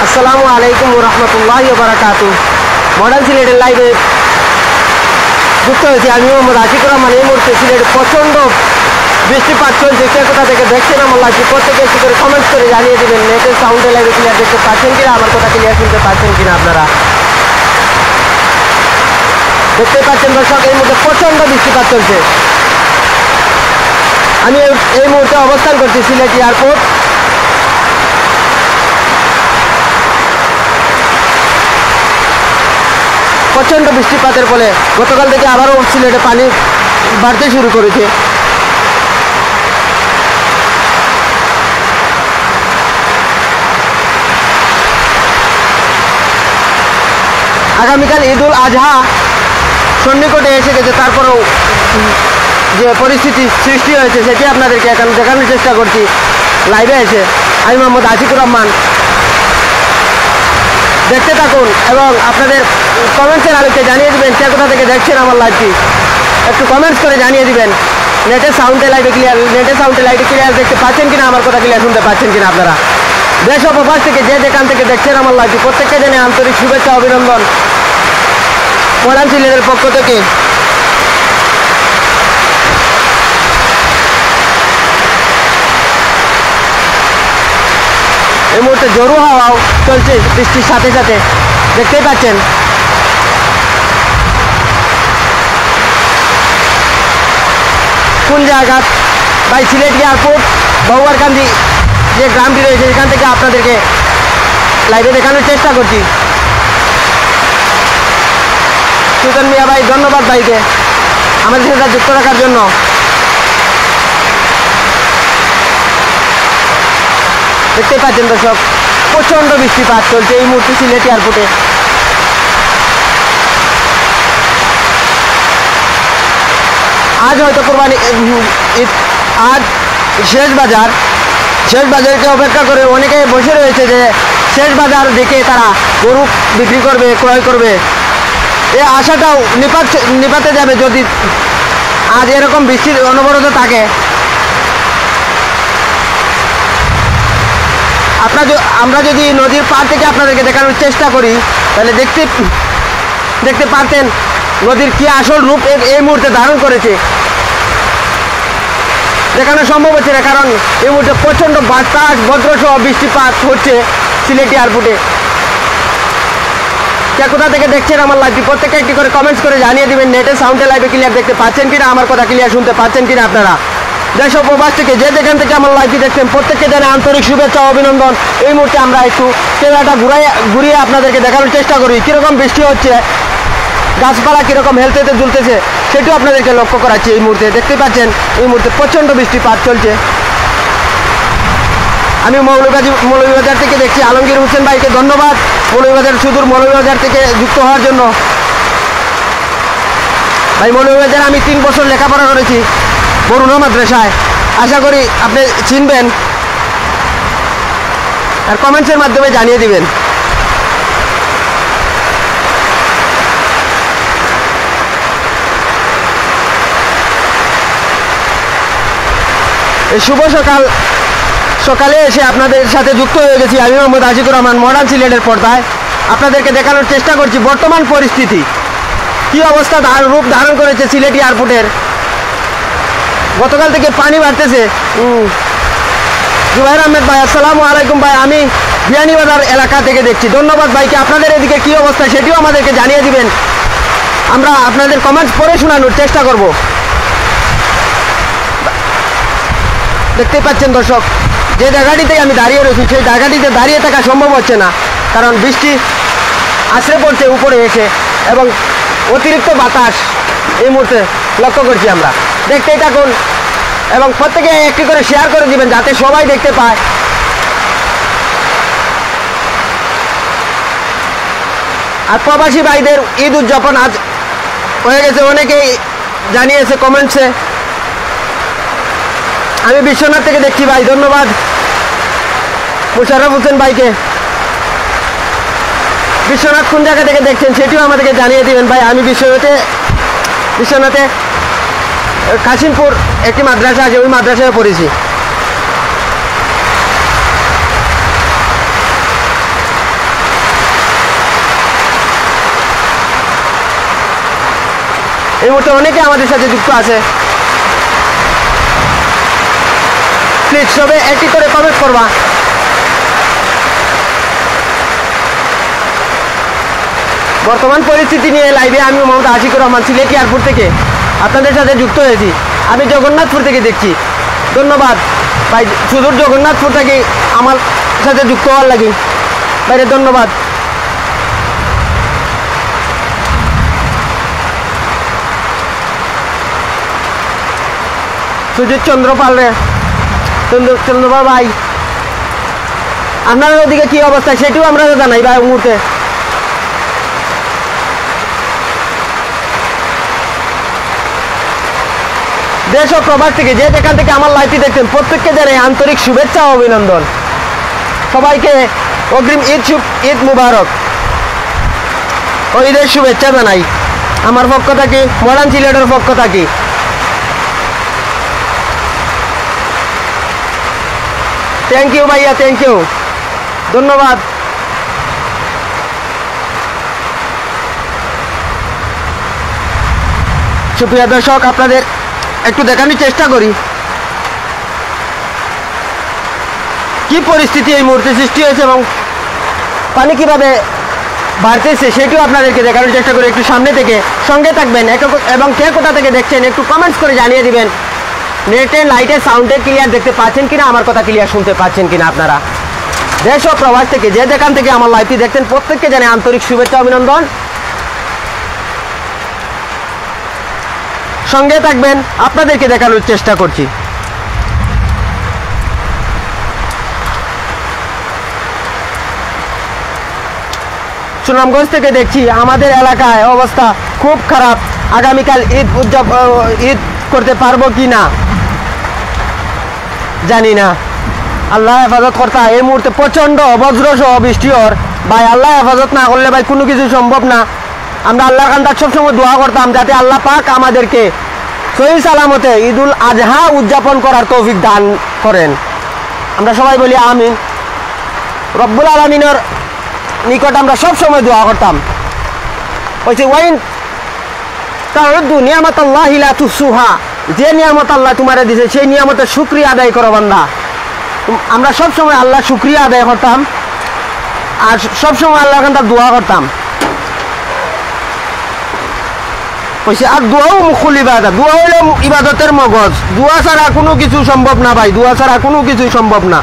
আসসালামু আলাইকুম ওয়া রাহমাতুল্লাহি ওয়া বারাকাতুহু। মডার্ন সিলেটের লাইভে যুক্ত হয়েছি আমি মোহাম্মদ আশিকুর রহমান। এই মুহূর্তে সিলেটে প্রচণ্ড বৃষ্টিপাত চলছে। কে কোথা থেকে দেখছেন আমার লাইভটি প্রত্যেকে একটু করে কমেন্টস করে জানিয়ে দেবেন। নেটের সাউন্ডে লাইভে ক্লিয়ার দেখতে পাচ্ছেন কিনা, আমার কথা ক্লিয়ার শুনতে পাচ্ছেন কিনা আপনারা। দেখতে পাচ্ছেন দর্শক, এই মুহূর্তে প্রচণ্ড বৃষ্টিপাত চলছে। আমি এই মুহূর্তে অবস্থান করছি সিলেট এয়ারপোর্ট। প্রচণ্ড বৃষ্টিপাতের ফলে গতকাল থেকে আবারও সিলেটে পানি বাড়তে শুরু করেছে। আগামীকাল ঈদ উল আজহা সন্নিকটে এসে গেছে, তারপরেও যে পরিস্থিতি সৃষ্টি হয়েছে সেটি আপনাদেরকে এখন দেখানোর চেষ্টা করছি লাইভে এসে। আমি মোহাম্মদ আশিকুর রহমান। দেখতে থাকুন এবং আপনাদের কমেন্টসের আলোকে জানিয়ে দেবেন কে কোথা থেকে দেখছেন আমার লাইভটি। একটু কমেন্টস করে জানিয়ে দিবেন। নেটের সাউন্ডে লাইভে ক্লিয়ার দেখতে পাচ্ছেন কিনা, আমার কথা ক্লিয়ার শুনতে পাচ্ছেন কিনা আপনারা। দেশ ও প্রবাস থেকে যে যেখান থেকে দেখছেন আমার লাইভটি প্রত্যেককে জানিয়ে আন্তরিক শুভেচ্ছা অভিনন্দন মডার্ন সিলেটের পক্ষ থেকে। এই মুহূর্তে জোরু হাওয়াও চলছে বৃষ্টির সাথে সাথে, দেখতেই পাচ্ছেন। কোন জায়গা ভাই? সিলেট এয়ারপোর্ট বহুয়ারকান্দি যে গ্রামটি রয়েছে সেখান থেকে আপনাদেরকে লাইভে দেখানোর চেষ্টা করছি। সুলতান মিয়া ভাই, ধন্যবাদ ভাইকে আমাদের সাথে যুক্ত রাখার জন্য। দেখতে পাচ্ছেন দর্শক, প্রচণ্ড বৃষ্টিপাত চলছে এই মুহূর্তে সিলেট এয়ারপোর্টে। আজ হয়তো কোরবানি ঈদ, আজ শেষ বাজারকে অপেক্ষা করে অনেকে বসে রয়েছে যে শেষ বাজার দেখে তারা গরু বিক্রি করবে, ক্রয় করবে। এই আশাটাও নিপাতে যাবে যদি আজ এরকম বৃষ্টির অনবরত থাকে। আমরা যদি নদীর পাড় থেকে আপনাদেরকে দেখানোর চেষ্টা করি তাহলে দেখতে পারতেন নদীর কি আসল রূপ এই মুহূর্তে ধারণ করেছে। দেখানো সম্ভব হচ্ছে না, কারণ এই মুহূর্তে প্রচণ্ড বাতাস বজ্রসহ বৃষ্টিপাত হচ্ছে সিলেট এয়ারপোর্টে। কে কোথা থেকে দেখছেন আমার লাইভটি প্রত্যেকে একটি করে কমেন্টস করে জানিয়ে দেবেন। নেটের সাউন্ডে লাইভে ক্লিয়ার দেখতে পাচ্ছেন কিনা, আমার কথা ক্লিয়ার শুনতে পাচ্ছেন কিনা আপনারা। দেশ ও প্রবাস থেকে যে যেখান থেকে আমার লাইভটি দেখছেন প্রত্যেককে জানাই আন্তরিক শুভেচ্ছা অভিনন্দন। এই মুহূর্তে আমরা একটু ক্যামেরাটা ঘুরিয়ে আপনাদেরকে দেখানোর চেষ্টা করি কীরকম বৃষ্টি হচ্ছে, গাছপালা কীরকম হেলতে ঝুলতেছে সেটিও আপনাদেরকে লক্ষ্য করাচ্ছি। এই মুহূর্তে দেখতে পাচ্ছেন এই মুহূর্তে প্রচণ্ড বৃষ্টিপাত চলছে। আমি মৌলভীবাজার থেকে দেখছি আলমগীর হোসেন ভাইকে ধন্যবাদ, সুদূর মৌলভীবাজার থেকে যুক্ত হওয়ার জন্য। ভাই, মৌলভীবাজারে আমি 3 বছর লেখাপড়া করেছি বরুণা মাদ্রাসায়, আশা করি আপনি চিনবেন আর কমেন্টসের মাধ্যমে জানিয়ে দিবেন। এই শুভ সকালে এসে আপনাদের সাথে যুক্ত হয়ে গেছি আমি মোহাম্মদ আশিকুর রহমান। মডার্ন সিলেটের পর্দায় আপনাদেরকে দেখানোর চেষ্টা করছি বর্তমান পরিস্থিতি কি অবস্থা রূপ ধারণ করেছে সিলেট এয়ারপোর্টের। গতকাল থেকে পানি বাড়তেছে। জুবাইর আহমেদ ভাই, আসসালামু আলাইকুম ভাই, আমি বিয়ানীবাজার এলাকা থেকে দেখছি। ধন্যবাদ ভাইকে। আপনাদের এদিকে কি অবস্থা সেটিও আমাদেরকে জানিয়ে দিবেন, আমরা আপনাদের কমেন্টস পড়ে শোনানোর চেষ্টা করব। দেখতেই পাচ্ছেন দর্শক, যে জায়গাটিতে আমি দাঁড়িয়ে রয়েছি সেই জায়গাটিতে দাঁড়িয়ে থাকা সম্ভব হচ্ছে না, কারণ বৃষ্টি আছড়ে পড়ছে উপরে এসে এবং অতিরিক্ত বাতাস এই মুহূর্তে লক্ষ্য করছি আমরা। দেখতেই থাকুন এবং প্রত্যেকে একটি করে শেয়ার করে দিবেন যাতে সবাই দেখতে পায়। আর প্রবাসী ভাইদের ঈদ উদযাপন আজ হয়ে গেছে, অনেকেই জানিয়েছে কমেন্টসে। আমি বিশ্বনাথ থেকে দেখছি ভাই, ধন্যবাদ মুশারফ হোসেন ভাইকে। বিশ্বনাথ কোন জায়গা থেকে দেখছেন সেটিও আমাদেরকে জানিয়ে দিবেন ভাই। আমি বিশ্বনাথে কাশিমপুর একটি মাদ্রাসা আছে, ওই মাদ্রাসায় পড়েছি। এই মুহূর্তে অনেকে আমাদের সাথে যুক্ত আছে। প্লিজ সবে একটি করে কমেন্ট করবা। বর্তমান পরিস্থিতি নিয়ে লাইভে আমি মোহাম্মদ আশিকুর রহমান সিলেট এয়ারপোর্ট থেকে আপনাদের সাথে যুক্ত হয়েছি। আমি জগন্নাথপুর থেকে দেখছি। ধন্যবাদ ভাই, সুদূর জগন্নাথপুর থেকে আমার সাথে যুক্ত হওয়ার লাগি বাইরে, ধন্যবাদ। সুজিত চন্দ্রপাল রে, চন্দ্রপাল ভাই, আপনার ওদিকে কি অবস্থা সেটিও আমরা জানাই ভাই মুহূর্তে। দেশ ও প্রবাস থেকে যে যেখান থেকে আমার লাইভটি দেখছেন প্রত্যেককে জানাই আন্তরিক শুভেচ্ছা ও অভিনন্দন। সবাইকে অগ্রিম ঈদ মুবারক ও ঈদের শুভেচ্ছা জানাই আমার পক্ষ থেকে, মডার্ন সিলেটের পক্ষ থেকে। থ্যাংক ইউ ভাইয়া, থ্যাংক ইউ, ধন্যবাদ। সুপ্রিয় দর্শক, আপনাদের একটু দেখানোর চেষ্টা করি কি পরিস্থিতি এই মুহূর্তে সৃষ্টি হয়েছে এবং পানি কিভাবে বাড়তেছে সেটিও আপনাদেরকে দেখানোর চেষ্টা করি। একটু সামনে থেকে সঙ্গে থাকবেন এবং কে কোথা থেকে দেখছেন একটু কমেন্টস করে জানিয়ে দিবেন। নেটে লাইটে সাউন্ডে ক্লিয়ার দেখতে পাচ্ছেন কিনা, আমার কথা ক্লিয়ার শুনতে পাচ্ছেন কিনা আপনারা। দেশ ও প্রবাস থেকে যে যেখান থেকে আমার লাইভটি দেখছেন প্রত্যেককে জানাই আন্তরিক শুভেচ্ছা অভিনন্দন। সঙ্গে থাকবেন, আপনাদেরকে দেখানোর চেষ্টা করছি। সুনামগঞ্জ থেকে দেখছি আমাদের এলাকায় অবস্থা খুব খারাপ। আগামীকাল ঈদ করতে পারবো কি না জানি না, আল্লাহ হেফাজত কর্তা। এই মুহূর্তে প্রচণ্ড বজ্রসহ বৃষ্টি হর ভাই, আল্লাহ হেফাজত না করলে ভাই কোনো কিছু সম্ভব না। আমরা আল্লাহর কাছে সবসময় দোয়া করতাম যাতে আল্লাহ পাক আমাদেরকে সহি সালামতে ঈদুল আজহা উদযাপন করার তৌফিক দান করেন। আমরা সবাই বলি আমিন। রব্বুল আলামিনের নিকট আমরা সবসময় দোয়া করতাম। বলছি ওয়াইন তাউদ্দু নিয়ামাতাল্লাহি লা তুহসুহা, যে নিয়ামত আল্লাহ তোমারে দিয়েছে সেই নিয়ামতের শুকরিয়া আদায় করো বান্দা। আমরা সবসময় আল্লাহ শুকরিয়া আদায় করতাম আর সবসময় আল্লাহর কাছে দোয়া করতাম। কইছে আর দোয়াও মুখুল ইবাদত, দোয়া হইল ইবাদতের মগজ। দোয়া ছাড়া কোনো কিছু সম্ভব না ভাই, দোয়া ছাড়া কোনো কিছুই সম্ভব না।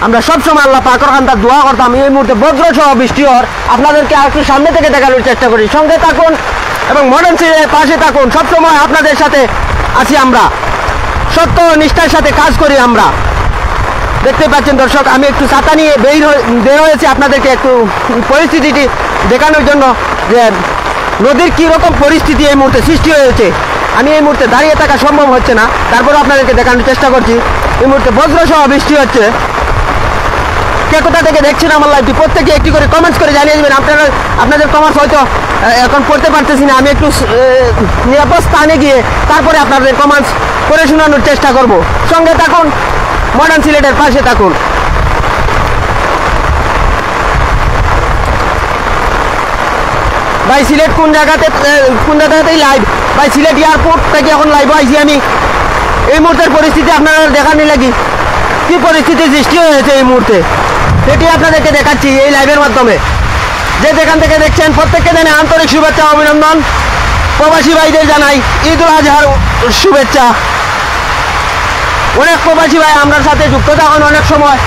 আমরা সবসময় আল্লাহ পাকের কাছে দোয়া করতাম। এই মুহূর্তে বজ্রসহ বৃষ্টি হওয়ার আপনাদেরকে আর একটু সামনে থেকে দেখানোর চেষ্টা করি। সঙ্গে থাকুন এবং মডার্ন সিলেটের পাশে থাকুন। সবসময় আপনাদের সাথে আছি আমরা, সত্য নিষ্ঠার সাথে কাজ করি আমরা। দেখতে পাচ্ছেন দর্শক, আমি একটু ছাতা নিয়ে বের হয়েছি আপনাদেরকে একটু পরিস্থিতিটি দেখানোর জন্য যে নদীর কীরকম পরিস্থিতি এই মুহূর্তে সৃষ্টি হয়েছে। আমি এই মুহূর্তে দাঁড়িয়ে থাকা সম্ভব হচ্ছে না, তারপরে আপনাদেরকে দেখানোর চেষ্টা করছি। এই মুহূর্তে বজ্রসহ বৃষ্টি হচ্ছে। কে কোথা থেকে দেখছেন আমার লাইভটি প্রত্যেকে একটি করে কমেন্টস করে জানিয়ে দেবেন। আপনাদের কমেন্টস হয়তো এখন পড়তে পারতেছি না, আমি একটু নিরাপদ স্থানে গিয়ে তারপরে আপনাদের কমেন্টস করে শোনানোর চেষ্টা করব। সঙ্গে থাকুন, মডার্ন সিলেটের পাশে থাকুন। ভাই সিলেট কোন জায়গাতেই লাইভ ভাই, সিলেট এয়ারপোর্ট থেকে এখন লাইভ আইছি আমি। এই মুহূর্তের পরিস্থিতি আপনারা দেখানি লাগি কি পরিস্থিতি সৃষ্টি হয়েছে এই মুহূর্তে, সেটি আপনাদেরকে দেখাচ্ছি এই লাইভের মাধ্যমে। যে যেখান থেকে দেখছেন প্রত্যেককে জানাই আন্তরিক শুভেচ্ছা অভিনন্দন। প্রবাসী ভাইদের জানাই ঈদুল আজহার শুভেচ্ছা। অনেক প্রবাসী ভাই আমার সাথে যুক্ত থাকুন অনেক সময়।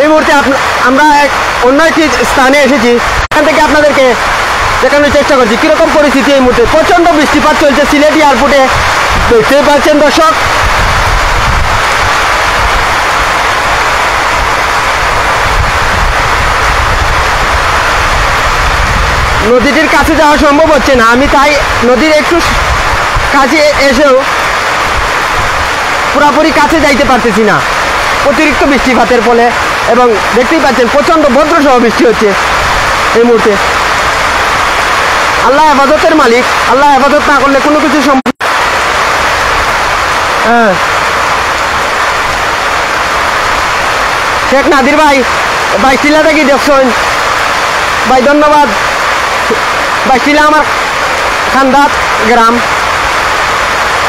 এই মুহূর্তে আমরা অন্য একটি স্থানে এসেছি, এখান থেকে আপনাদেরকে দেখানোর চেষ্টা করছি কীরকম পরিস্থিতি এই মুহূর্তে। প্রচণ্ড বৃষ্টিপাত চলছে সিলেট এয়ারপোর্টে, দেখতে পাচ্ছেন দর্শক। নদীটির কাছে যাওয়া সম্ভব হচ্ছে না, আমি তাই নদীর একটু কাছে এসেও পুরোপুরি কাছে যাইতে পারতেছি না অতিরিক্ত বৃষ্টিপাতের ফলে। এবং দেখতেই পাচ্ছেন প্রচণ্ড বজ্রসহ বৃষ্টি হচ্ছে এই মুহূর্তে। আল্লাহ হেফাজতের মালিক, আল্লাহ হেফাজত না করলে কোনো কিছু সম্ভব। হ্যাঁ, শেখ নাদির ভাই বাইশিলা থেকে দেখছেন ভাই ধন্যবাদ ভাই, শিলা আমার খান্দাত গ্রাম,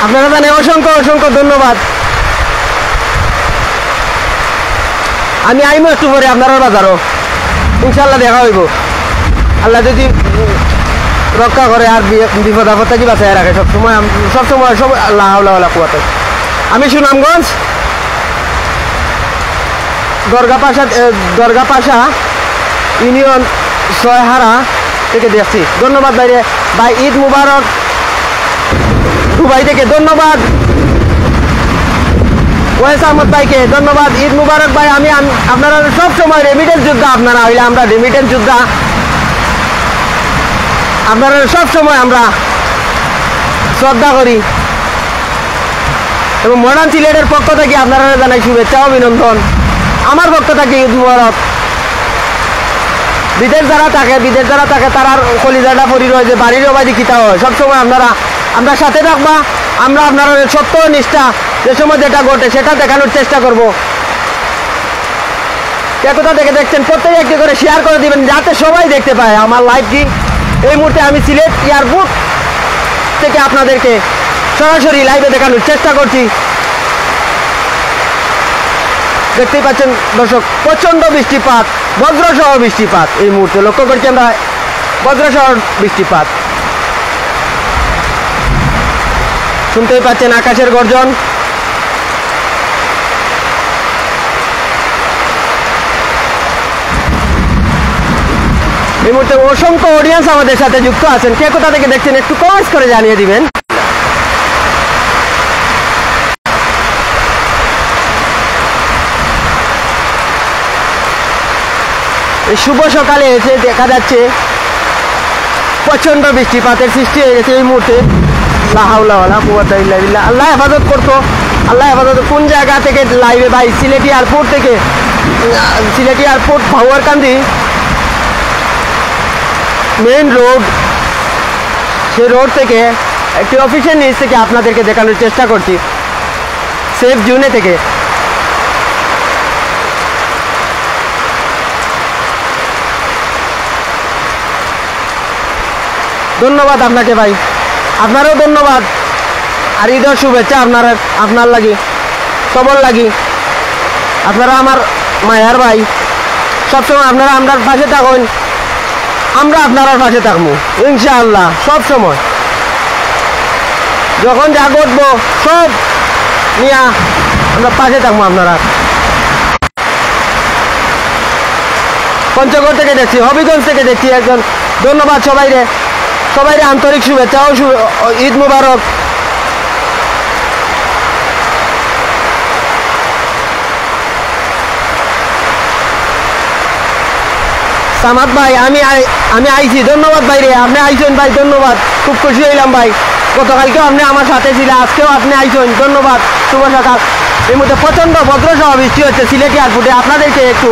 আপনারা জানেন, অসংখ্য অসংখ্য ধন্যবাদ। আমি আইমো একটু পরে আপনার বাজারও, ইনশাল্লাহ দেখা হইব, আল্লাহ যদি রক্ষা করে আর বিপদ আপদ থেকে বাঁচায় রাখে সবসময় সবসময় সব আল্লাহ আল্লাহ কুয়াতে। আমি সুনামগঞ্জ দরগাপাশা ইউনিয়ন ছয়হারা থেকে দেখছি। ধন্যবাদ ভাই রে ভাই, ঈদ মুবারক দুবাই থেকে ধন্যবাদ। ওয়েস আহমদ ভাইকে ধন্যবাদ, ঈদ মুবারক ভাই। আমি আপনারা সবসময় রেমিটেন্স যোদ্ধা, আপনারা হইলে আমরা রেমিটেন্স যোদ্ধা, আপনারা সবসময় আমরা শ্রদ্ধা করি এবং মডার্ন সিলেটের পক্ষ থেকে আপনারা জানাই শুভেচ্ছা অভিনন্দন। আমার পক্ষ থেকে ঈদ মুবারক। বিদেশ যারা থাকে তারার কলিজাটা পরি রয়েছে, বাড়িরও বাড়ি কিতা হয়, সবসময় আমরা সাথে থাকবা। আমরা আপনারা সত্য নিষ্ঠা যে সময় যেটা ঘটে সেটা দেখানোর চেষ্টা করব। কে কোথা থেকে দেখছেন প্রত্যেকে একটি করে শেয়ার করে দিবেন যাতে সবাই দেখতে পায় আমার লাইভটি। এই মুহূর্তে আমি সিলেট এয়ারপোর্ট থেকে আপনাদেরকে সরাসরি লাইভে দেখানোর চেষ্টা করছি। দেখতেই পাচ্ছেন দর্শক, প্রচন্ড বৃষ্টিপাত, বজ্রসহ বৃষ্টিপাত এই মুহূর্তে লক্ষ্য করছি আমরা, বজ্রসহ বৃষ্টিপাত শুনতেই পাচ্ছেন, আকাশের গর্জন। এই মুহূর্তে অসংখ্য অডিয়েন্স আমাদের সাথে যুক্ত আছেন। কে কোথা থেকে দেখছেন একটু কমেন্টস করে জানিয়ে দিবেন। এই শুভ সকালে এসে দেখা যাচ্ছে প্রচন্ড বৃষ্টিপাতের সৃষ্টি হয়ে গেছে এই মুহূর্তে। আল্লাহ হেফাজত করতো, আল্লাহ হেফাজত। কোন জায়গা থেকে লাইভে ভাই? সিলেট এয়ারপোর্ট থেকে, সিলেট এয়ারপোর্ট ভাউয়ারকান্দি মেইন রোড, সেই রোড থেকে একটি অফিসের নিচ থেকে আপনাদেরকে দেখানোর চেষ্টা করছি, সেফ জোনে থেকে। ধন্যবাদ আপনাকে ভাই, আপনারও ধন্যবাদ। আর ঈদের শুভেচ্ছা আপনার লাগি, সবর লাগি। আপনারা আমার মায়ার ভাই, সবসময় আপনারা আমরা পাশে থাকুন, আমরা আপনার পাশে থাকবো ইনশাআল্লাহ। সব সময় যখন যা ঘটবো সব নিয়ে আমরা পাশে থাকবো আপনারা। পঞ্চগড় থেকে দেখছি, হবিগঞ্জ থেকে দেখছি একজন। ধন্যবাদ সবাইরে আন্তরিক শুভেচ্ছা ও ঈদ মুবারক। সামাদ ভাই, আমি আইছি, ধন্যবাদ ভাই রে, আপনি আইছেন ভাই, ধন্যবাদ, খুব খুশি হইলাম ভাই। গতকালকেও আপনি আমার সাথে ছিলেন, আজকেও আপনি আইছেন, ধন্যবাদ, শুভ সকাল। এই মধ্যে প্রচন্ড বজ্রসহ বৃষ্টি হচ্ছে সিলেট এয়ারপোর্টে। আপনাদেরকে একটু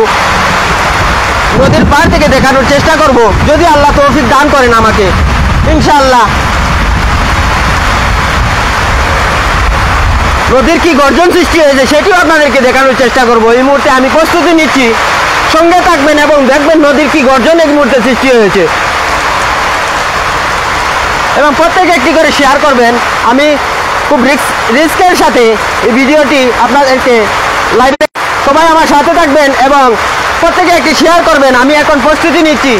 নদীর পার থেকে দেখানোর চেষ্টা করব, যদি আল্লাহ তৌফিক দান করেন আমাকে, ইনশাআল্লাহ। নদীর কি গর্জন সৃষ্টি হয়েছে সেটিও আপনাদেরকে দেখানোর চেষ্টা করব। এই মুহূর্তে আমি প্রস্তুতি নিচ্ছি, সঙ্গে থাকবেন এবং দেখবেন নদীর কি গর্জন এই মুহূর্তে সৃষ্টি হয়েছে, এবং প্রত্যেকে একটি করে শেয়ার করবেন। আমি খুব রিস্কের সাথে এই ভিডিওটি আপনাদেরকে লাইভে, সবাই আমার সাথে থাকবেন এবং প্রত্যেকে একটি শেয়ার করবেন। আমি এখন প্রস্তুতি নিচ্ছি,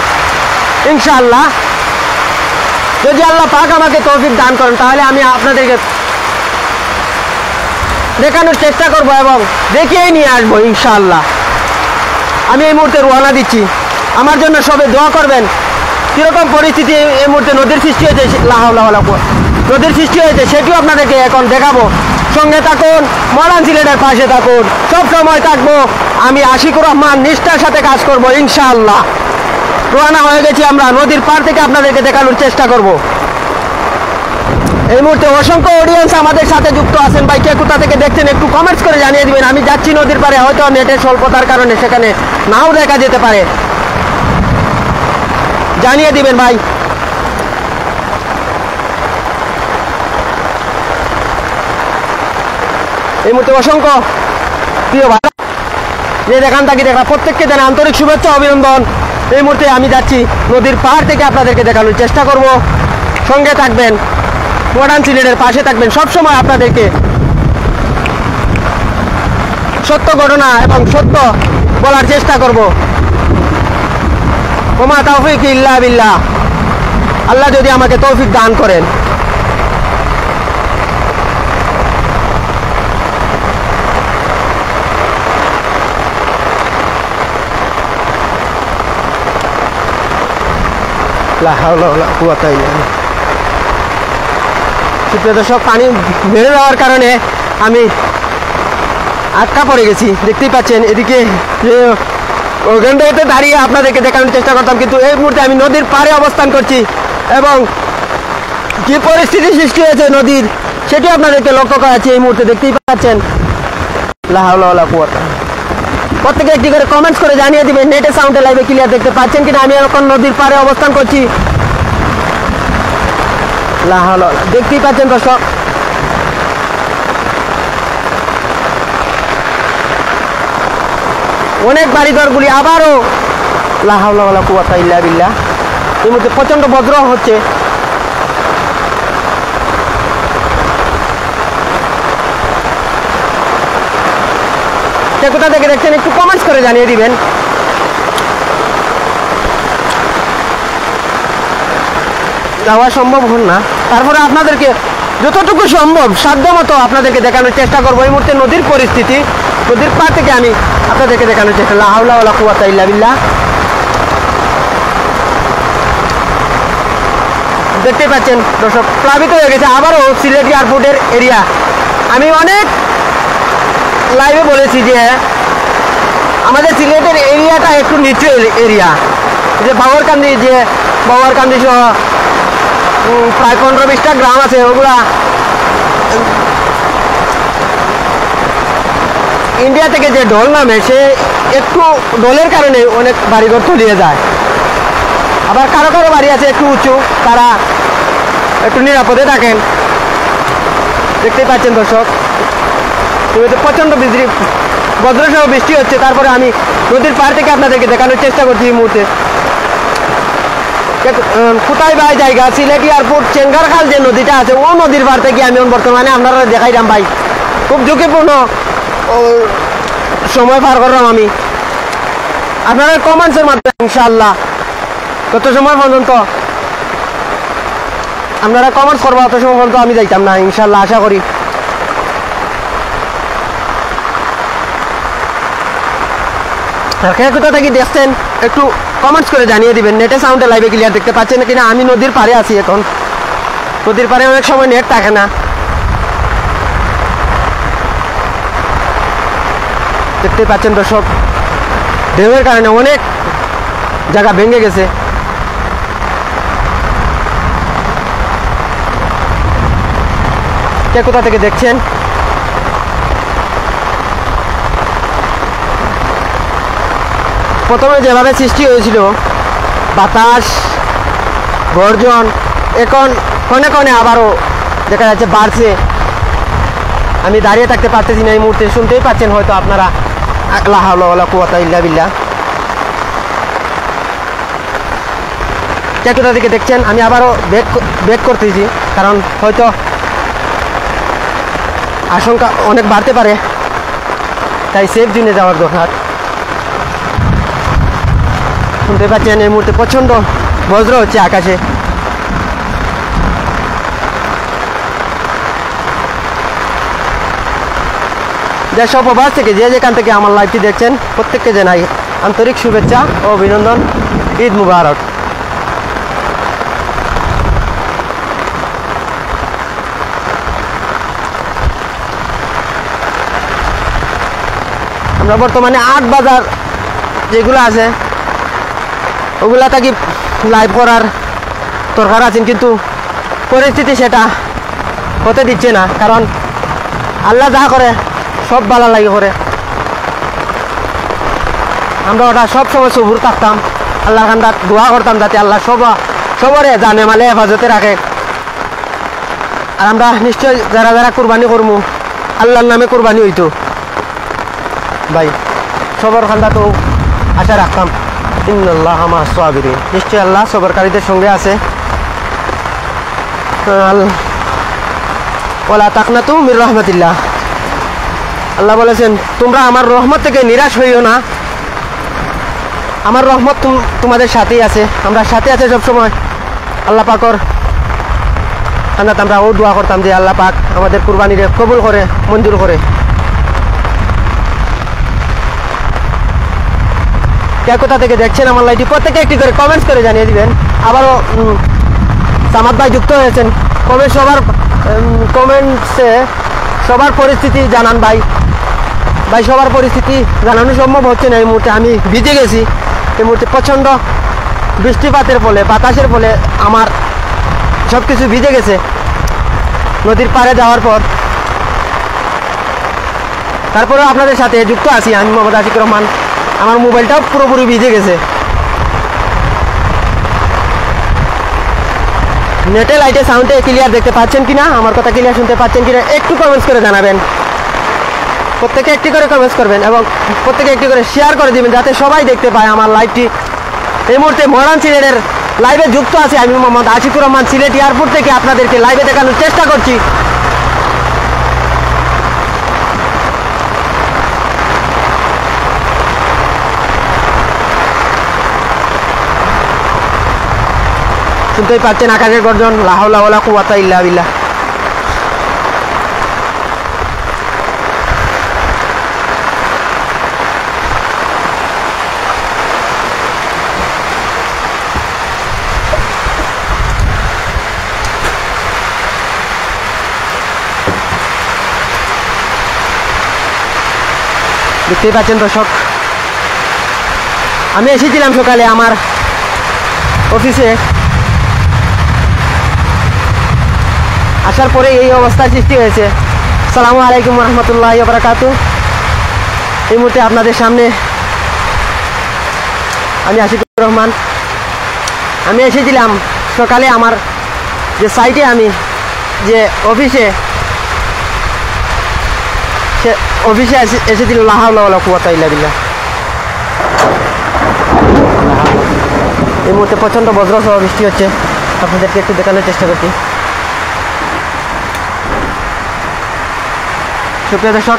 ইনশাআল্লাহ যদি আল্লাহ পাক আমাকে তৌফিক দান করেন তাহলে আমি আপনাদেরকে দেখানোর চেষ্টা করব এবং দেখিয়েই নিয়ে আসবো ইনশাআল্লাহ। আমি এই মুহূর্তে রওনা দিচ্ছি, আমার জন্য সবে দোয়া করবেন। কীরকম পরিস্থিতি এই মুহূর্তে নদীর সৃষ্টি হয়েছে, নদীর সৃষ্টি হয়েছে সেটিও আপনাদেরকে এখন দেখাবো। সঙ্গে থাকুন, মডার্ন সিলেটের পাশে থাকুন, সব সময় থাকবো। আমি আশিকুর রহমান, নিষ্ঠার সাথে কাজ করব ইনশাআল্লাহ। রওনা হয়ে গেছি আমরা, নদীর পার থেকে আপনাদেরকে দেখানোর চেষ্টা করব। এই মুহূর্তে অসংখ্য অডিয়েন্স আমাদের সাথে যুক্ত আছেন ভাই। কে কোথা থেকে দেখছেন একটু কমেন্টস করে জানিয়ে দিবেন। আমি যাচ্ছি নদীর পারে, হয়তো নেটের স্বল্পতার কারণে সেখানে নাও দেখা যেতে পারে, জানিয়ে দিবেন ভাই। এই মুহূর্তে অসংখ্য প্রিয় ভাই যে দেখান থাকি দেখা প্রত্যেককে জানাই আন্তরিক শুভেচ্ছা অভিনন্দন। এই মুহূর্তে আমি যাচ্ছি নদীর পাড় থেকে আপনাদেরকে দেখানোর চেষ্টা করব। সঙ্গে থাকবেন, মডার্ন সিলেটের পাশে থাকবেন, সবসময় আপনাদেরকে সত্য ঘটনা এবং সত্য বলার চেষ্টা করব। ওমা তৌফিক ইল্লা বিল্লাহ, আল্লাহ যদি আমাকে তৌফিক দান করেন। সুপ্রিয় দর্শক, পানি বেড়ে যাওয়ার কারণে আমি আটকা পড়ে গেছি, দেখতেই পাচ্ছেন। এদিকে ওখানটাতে দাঁড়িয়ে আপনাদেরকে দেখানোর চেষ্টা করতাম, কিন্তু এই মুহূর্তে আমি নদীর পাড়ে অবস্থান করছি এবং কি পরিস্থিতি সৃষ্টি হয়েছে নদীর সেটি আপনাদেরকে লক্ষ্য করা যাচ্ছে এই মুহূর্তে, দেখতেই পাচ্ছেন। প্রত্যেকে একটি করে কমেন্টস করে জানিয়ে দিবেন নেটে সাউন্ডে লাইভে ক্লিয়ার দেখতে পাচ্ছেন কিনা। আমি এখন নদীর পাড়ে অবস্থান করছি, দেখতেই পাচ্ছেন দর্শক। অনেক বাড়িঘরগুলি আবারও লা হাওলা ওয়ালা কুওয়াতা ইল্লা বিল্লাহ, এই মুহূর্তে প্রচন্ড বজ্র হচ্ছে। কোথা থেকে দেখছেন একটু কমেন্টস করে জানিয়ে দিবেন। যাওয়া সম্ভব হল না, তারপরে আপনাদেরকে যতটুকু সম্ভব সাধ্যমতো আপনাদেরকে দেখানোর চেষ্টা করবো। এই মুহূর্তে নদীর পরিস্থিতি, নদীর পা থেকে আমি আপনাদেরকে দেখানোর চেষ্টা, লা হাওলা ওয়ালা কুওয়াতা ইল্লা বিল্লাহ। দেখতে পাচ্ছেন দর্শক, প্লাবিত হয়ে গেছে আবারও সিলেট এয়ারপোর্টের এরিয়া। আমি অনেক লাইভে বলেছি যে আমাদের সিলেটের এরিয়াটা একটু নিচু এরিয়া, যে বাবরকান্দি সহ প্রায় 15-20টা গ্রাম আছে, ওগুলা ইন্ডিয়া থেকে যে ঢোল নামে সে একটু ঢোলের কারণে অনেক বাড়িঘর তলিয়ে যায়। আবার কারো কারো বাড়ি আছে একটু উঁচু, তারা একটু নিরাপদে থাকেন। দেখতেই পাচ্ছেন দর্শক, প্রচন্ড বজ্রসহ বৃষ্টি হচ্ছে। তারপরে আমি নদীর পাড় থেকে আপনাদেরকে দেখানোর চেষ্টা করছি এই মুহূর্তে। কোথায় ভাই জায়গা সিলেট এয়ারপোর্ট চেঙ্গারখাল যে নদীটা আছে, ও নদীর পাড় থেকে আমি বর্তমানে আপনারা দেখাইলাম ভাই। খুব ঝুঁকিপূর্ণ সময় পার করলাম আমি। আপনারা কমেন্টসের মাধ্যমে ইনশাআল্লাহ তত সময় পর্যন্ত আপনারা কমেন্টস করবো, অত সময় পর্যন্ত আমি যাইতাম না ইনশাআল্লাহ, আশা করি। আর কে কোথা থেকে দেখছেন একটু কমেন্টস করে জানিয়ে দিবেন। নেটে সাউন্ডে লাইভে ক্লিয়ার দেখতে পাচ্ছেন কিনা। আমি নদীর পাড়ে আছি এখন, নদীর পাড়ে অনেক সময় নেট থাকে না, দেখতে পাচ্ছেন দর্শক। ঢেউয়ের কারণে অনেক জায়গা ভেঙে গেছে। কে কোথা থেকে দেখছেন প্রথমে যেভাবে সৃষ্টি হয়েছিল বাতাস গর্জন, এখন ক্ষণে ক্ষণে আবারও দেখা যাচ্ছে বাড়ছে। আমি দাঁড়িয়ে থাকতে পারতেছি না এই মুহূর্তে, শুনতেই পাচ্ছেন হয়তো আপনারা। লা হাওলা ওয়ালা কুওয়াতা ইল্লা বিল্লাহ। কে কোথা থেকে দেখছেন আমি আবারও ব্যাক করতেছি, কারণ হয়তো আশঙ্কা অনেক বাড়তে পারে, তাই সেফ জোনে যাওয়ার দরকার। শুনতে পাচ্ছেন এই মুহূর্তে প্রচণ্ড বজ্র হচ্ছে আকাশে। দেশ ও প্রবাস থেকে যে যেখান থেকে আমার লাইভটি দেখছেন প্রত্যেককে জানাই আন্তরিক শুভেচ্ছা ও অভিনন্দন। ঈদ মুবারক। আমরা বর্তমানে 8 বাজার যেগুলো আছে ওগুলা থাকি লাইভ করার দরকার আছেন, কিন্তু পরিস্থিতি সেটা হতে দিচ্ছে না, কারণ আল্লাহ যা করে সব ভালো লাগে করে। আমরা ওটা সবসময় সবুর থাকতাম, আল্লাহর কাছে দোয়া করতাম যাতে আল্লাহ সবরে জানে মালে হেফাজতে রাখে। আর আমরা নিশ্চয় যারা যারা কোরবানি করবো আল্লাহর নামে কোরবানি হইতো ভাই, সবার খান্দা তো আশা রাখতাম। ইন্নাল্লাহা মা'আস সাবিরিন, নিশ্চয় আল্লাহ সবরকারীদের সঙ্গে আছে। ওয়ালা তাকনাতু মির রাহমাতিল্লাহ, আল্লাহ বলেছেন তোমরা আমার রহমত থেকে নিরাশ হইও না, আমার রহমত তোমাদের সাথেই আছে, আমরা সাথে আছে সবসময়। আল্লাহ পাকর আন্নাত আমরা ও দোয়া করতাম যে আল্লাহ পাক আমাদের কুরবানিরে কবুল করে, মঞ্জুর করে। কে কোথা থেকে দেখছেন আমার লাইভটি প্রত্যেকে একটি করে কমেন্টস করে জানিয়ে দিবেন। আবারও সামাদ ভাই যুক্ত হয়েছেন, কমেন্টসে সবার পরিস্থিতি জানান ভাই। ভাই সবার পরিস্থিতি জানানো সম্ভব হচ্ছে না এই মুহূর্তে, আমি ভিজে গেছি এই মুহূর্তে প্রচণ্ড বৃষ্টিপাতের ফলে, বাতাসের ফলে আমার সব কিছু ভিজে গেছে নদীর পাড়ে যাওয়ার পর। তারপরেও আপনাদের সাথে যুক্ত আছি আমি, মোহাম্মদ আশিকুর রহমান। আমার মোবাইলটাও পুরোপুরি ভিজে গেছে। নেটে লাইটে সাউন্ডে ক্লিয়ার দেখতে পাচ্ছেন কিনা, আমার কথা ক্লিয়ার শুনতে পাচ্ছেন কিনা একটু কমেন্টস করে জানাবেন। প্রত্যেকে একটি করে কমেন্টস করবেন এবং প্রত্যেকে একটি করে শেয়ার করে দিবেন যাতে সবাই দেখতে পায় আমার লাইভটি। এই মুহূর্তে মহারান সিলেটের লাইভে যুক্ত আছি আমি, মোহাম্মদ আশিকুর রহমান। সিলেট এয়ারপোর্ট থেকে আপনাদেরকে লাইভে দেখানোর চেষ্টা করছি। শুনতেই পাচ্ছেন আকাশের গর্জন, লা হাওলা ওয়ালা কুওয়াতা ইল্লা বিল্লাহ। দেখতেই পাচ্ছেন দর্শক, আমি এসেছিলাম সকালে আমার অফিসে, আসার পরে এই অবস্থার সৃষ্টি হয়েছে। আসসালামু আলাইকুম রহমতুল্লাহি ওয়া বারাকাতুহু। এই মুহূর্তে আপনাদের সামনে আমি আশিকুর রহমান। আমি এসেছিলাম সকালে আমার যে সাইটে, আমি যে অফিসে, সে অফিসে এসেছিল। লা হাওলা ওয়ালা কুওয়াতা ইল্লা বিল্লাহ। এই মুহূর্তে প্রচণ্ড বজ্রসহ বৃষ্টি হচ্ছে, আপনাদেরকে একটু দেখানোর চেষ্টা করছি। সুপ্রিয় দর্শক,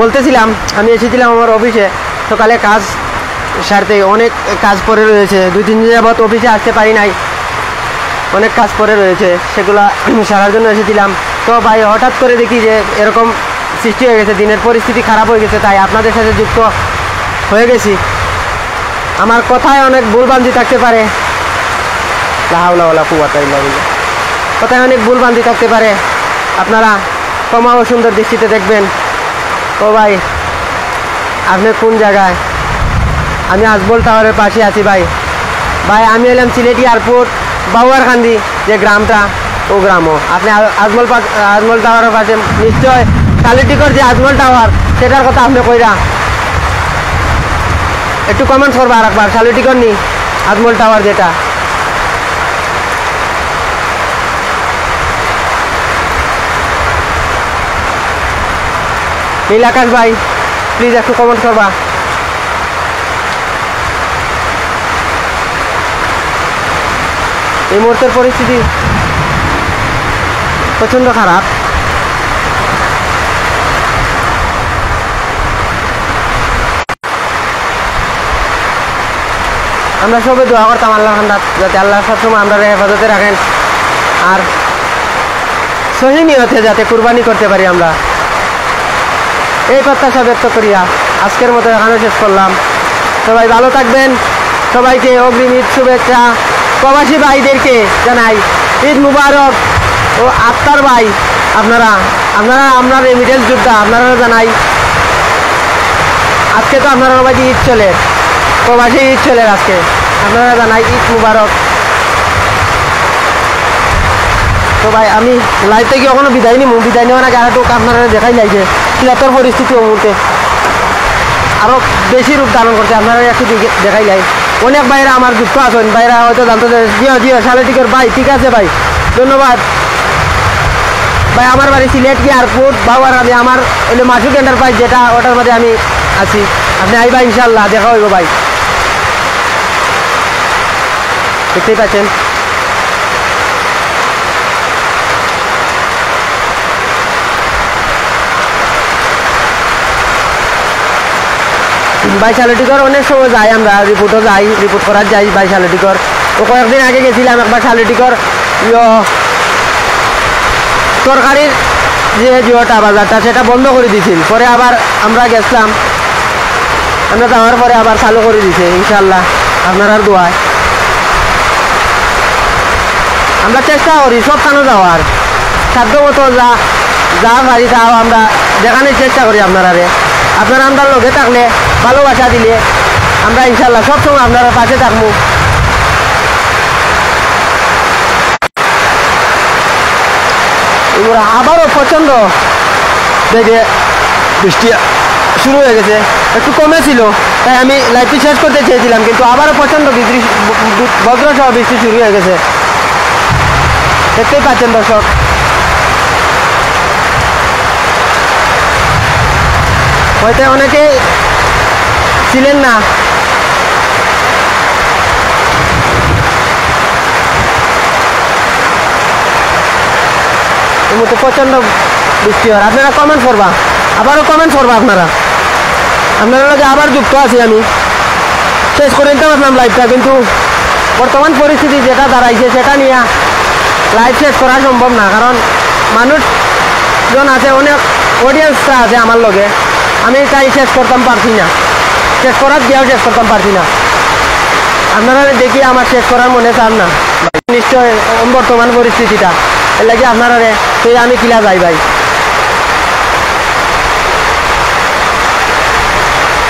বলতেছিলাম আমি এসেছিলাম আমার অফিসে সকালে কাজ সারতে। অনেক কাজ পড়ে রয়েছে, 2-3 দিন যাবৎ অফিসে আসতে পারি নাই, অনেক কাজ পড়ে রয়েছে, সেগুলো সারার জন্য এসেছিলাম। তো ভাই হঠাৎ করে দেখি যে এরকম সৃষ্টি হয়ে গেছে, দিনের পরিস্থিতি খারাপ হয়ে গেছে, তাই আপনাদের সাথে যুক্ত হয়ে গেছি। আমার কথায় অনেক ভুলভ্রান্তি থাকতে পারে, লা হাওলা ওয়ালা কুওয়াতা ইল্লা বিল্লাহ, কথায় অনেক ভুলভ্রান্তি থাকতে পারে, আপনারা ক্ষমা ও সুন্দর দৃষ্টিতে দেখবেন। ও ভাই আপনি কোন জায়গায়? আমি আজমল টাওয়ারের পাশে আছি ভাই। ভাই আমি এলাম সিলেট এয়ারপোর্ট বাউয়ারকান্দি যে গ্রামটা, ও গ্রামও। আপনি আজমল টাওয়ারের পাশে নিশ্চয় কালিটিকর যে আজমল টাওয়ার, সেটার কথা আপনি কইরা একটু কমেন্টস করবা আর একবার। শালুটিকর নি আজমল টাওয়ার যেটা, নীল আকাশ ভাই প্লিজ একটু কমেন্ট করবা। এই মুহূর্তের পরিস্থিতি প্রচণ্ড খারাপ। আমরা সবে দোয়া করতাম আল্লাহ যাতে আল্লাহ সবসময় আমরা হেফাজতে রাখেন, আর সহি নিয়তে যাতে কুরবানি করতে পারি আমরা, এই প্রত্যাশা ব্যক্ত করিয়া আজকের মতো এখানে শেষ করলাম। সবাই ভালো থাকবেন, সবাইকে অগ্রিম ঈদ শুভেচ্ছা। প্রবাসী ভাইদেরকে জানাই ঈদ মুবারক। ও আক্তার ভাই আপনারা আপনার রেমিটেন্স যোদ্ধা, আপনারা জানাই আজকে তো আপনারা সবাই ঈদ চলে, প্রবাসী ঈদ চলে আজকে, আপনারা জানাই ঈদ মুবারক। তো ভাই আমি লাইভ থেকে কখনো বিদায় নিব, বিদায় নেওয়ার আগে আরেকটু আপনারা দেখাই নাই যে সিলেটের পরিস্থিতি ও মুহূর্তে আরও বেশি রূপ ধারণ করছে, আপনারা একটু দেখাই নাই। অনেক ভাইরা আমার যুক্ত আছেন, ভাইরা হয়তো জানতে চাই জিও শালুটিকর ভাই, ঠিক আছে ভাই, ধন্যবাদ ভাই। আমার বাড়ি সিলেট এয়ারপোর্ট বাউয়ারকান্দি, আমার হলো মাসুক এন্টারপ্রাইজ যেটা, ওটার মধ্যে আমি আছি। আপনি আইবা ইনশাল্লাহ, দেখা হইব ভাই। দেখতেই পাচ্ছেন। বাইশালটিকর অনেক সময় যাই, আমরা রিপোর্টও যাই, রিপোর্ট করার যাই বাইশালটিকর। তো কয়েকদিন আগে গেছিলাম একবার শালটিকর তরকারির যে জিওটা বাজারটা সেটা বন্ধ করে দিয়েছিল, পরে আবার আমরা গেছিলাম, আমরা যাওয়ার পরে আবার চালু করে দিছে ইনশাল্লাহ আপনার দোয়ায়। আমরা চেষ্টা করি সবখানে যাওয়ার, সাধ্য মতো যা পারি তাও আমরা দেখানোর চেষ্টা করি আপনারা আমরা লগে থাকলে, ভালোবাসা দিলে আমরা ইনশাল্লাহ সবসময় আপনারা পাশে থাকবো। এবার আবারও প্রচণ্ড দেখে বৃষ্টি শুরু হয়ে গেছে, একটু কমেছিল তাই আমি লাইভটি শেষ করতে চেয়েছিলাম, কিন্তু আবারও প্রচণ্ড বজ্রসহ বৃষ্টি শুরু হয়ে গেছে, দেখতেই পাচ্ছেন দর্শক। হয়তো অনেকে ছিলেন না, এই মুহূর্তে প্রচণ্ড বৃষ্টি হয়। আপনারা কমেন্ট করবা, আবারও কমেন্ট করবা, আপনারা লগে আবার যুক্ত আছি। আমি শেষ করে নিতে পারলাম লাইভটা, কিন্তু বর্তমান পরিস্থিতি যেটা দাঁড়াইছে সেটা নিয়ে লাইভ শেষ করা সম্ভব না, কারণ মানুষজন আছে, অনেক অডিয়েন্সরা আছে আমার লগে, আমি তাই শেষ করতাম পারছি না, শেষ করার গিয়েও শেষ করতাম পারছি না। আপনারা দেখি আমার শেষ করার মনে চান না নিশ্চয় বর্তমান পরিস্থিতিটা, এর লাগে আপনারা সেই আমি কিলা যাই ভাই।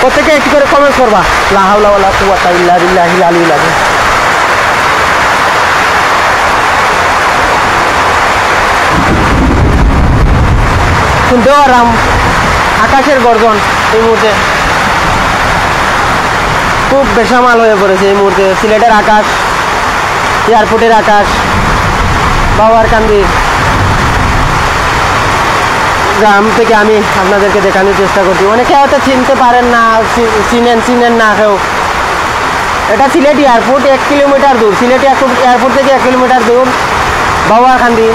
প্রত্যেকে একটু করে কমেন্ট করবা, লা হাওলা ওয়ালা কুওয়াতা ইল্লা বিল্লাহিল আলিয়্যিল আযীম। শুনতে পারলাম আকাশের গর্জন এই মুহূর্তে খুব বেসামাল হয়ে পড়েছে। এই মুহূর্তে সিলেটের আকাশ, এয়ারপোর্টের আকাশ, বাওয়ারকান্দির গ্রাম থেকে আমি আপনাদেরকে দেখানোর চেষ্টা করছি। অনেকে হয়তো চিনতে পারেন না, চিনেন না কেউ। এটা সিলেট এয়ারপোর্ট, 1 কিলোমিটার দূর, সিলেট এয়ারপোর্ট থেকে 1 কিলোমিটার দূর বাওয়ারকান্দি,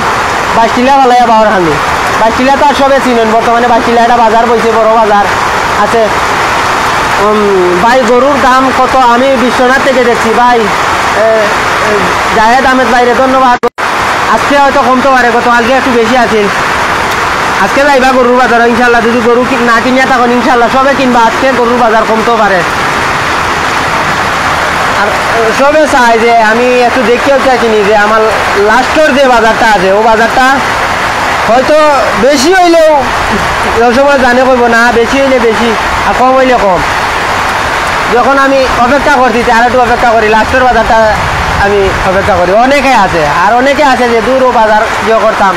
বাইশটিলা বালাইয়া বাওয়ারকান্দি। বাইশটিলা তো আর সবে চিনেন, বর্তমানে বাইশটিলা একটা বাজার বইছে, বড় বাজার আছে। ভাই গরুর দাম কত আমি বিশ্বনাথ থেকে দেখছি ভাই, জাহেদ আহমেদ ভাইরে ধন্যবাদ। আজকে হয়তো কমতে পারে, গতকালকে একটু বেশি আছে। আজকে যাইবা গরুর বাজার ইনশাল্লাহ, যদি গরু না কিনিয়া তখন ইনশাল্লাহ সবে কিনবা। আজকে গরুর বাজার কমতেও পারে, আর সবে চাই যে আমি একটু দেখতেও চাইনি যে আমার লাস্টের যে বাজারটা আছে ও বাজারটা হয়তো বেশি হইলেও সময় জানে করবো না, বেশি হইলে বেশি আর কম হইলে কম। যখন আমি অপেক্ষা করছি আর একটু অপেক্ষা করি, লাস্টের বাজারটা আমি অপেক্ষা করি। অনেকে আছে, আর অনেকে আছে যে দূরও বাজার ইয়ে করতাম,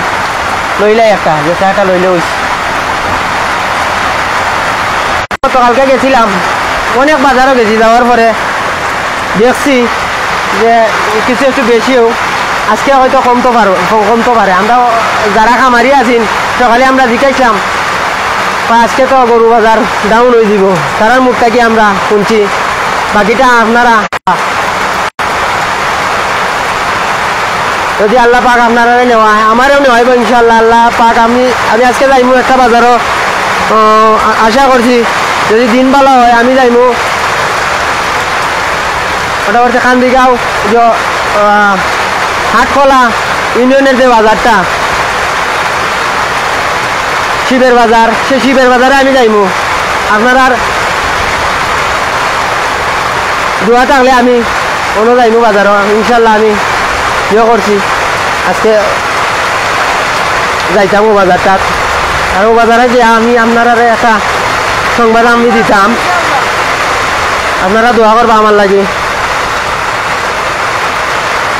লইলাই একটা যে একটা লইলে হইছে। গতকালকে গেছিলাম, অনেক বাজারও গেছি, যাওয়ার পরে দেখছি যে কিছু একটু বেশিও আজকে হয়তো কমতে পারে। আমরা যারা খামারি আছেন সকালে আমরা জিজ্ঞাসলাম, আজকে তো গরু বাজার ডাউন হয়ে যাব, তারার মুখটা কি আমরা শুনছি, বাকিটা আপনারা যদি আল্লাহ পাক আপনারা নেওয়া হয়, আমারও নেওয়া হইব ইনশাল্লাহ। আল্লাহ পাক আমি আজকে যাইমু একটা বাজারও আশা করছি, যদি দিন ভালো হয় আমি যাইমু ওটা করছে কান্দিগাঁও যে হাটখোলা ইউনিয়নের যে বাজারটা শিবের বাজার, সে শিবের বাজারে আমি যাইমু। আপনার আর দোয়া থাকলে আমি অন্য যাইমু বাজারও ইনশাল্লাহ। আমি ইয়ে করছি আজকে যাইতাম ও বাজারটা, আর ও বাজারে যে আমি আপনারা একটা সংবাদ আমি দিতাম, আপনারা দোয়া করবা আমার লাগে।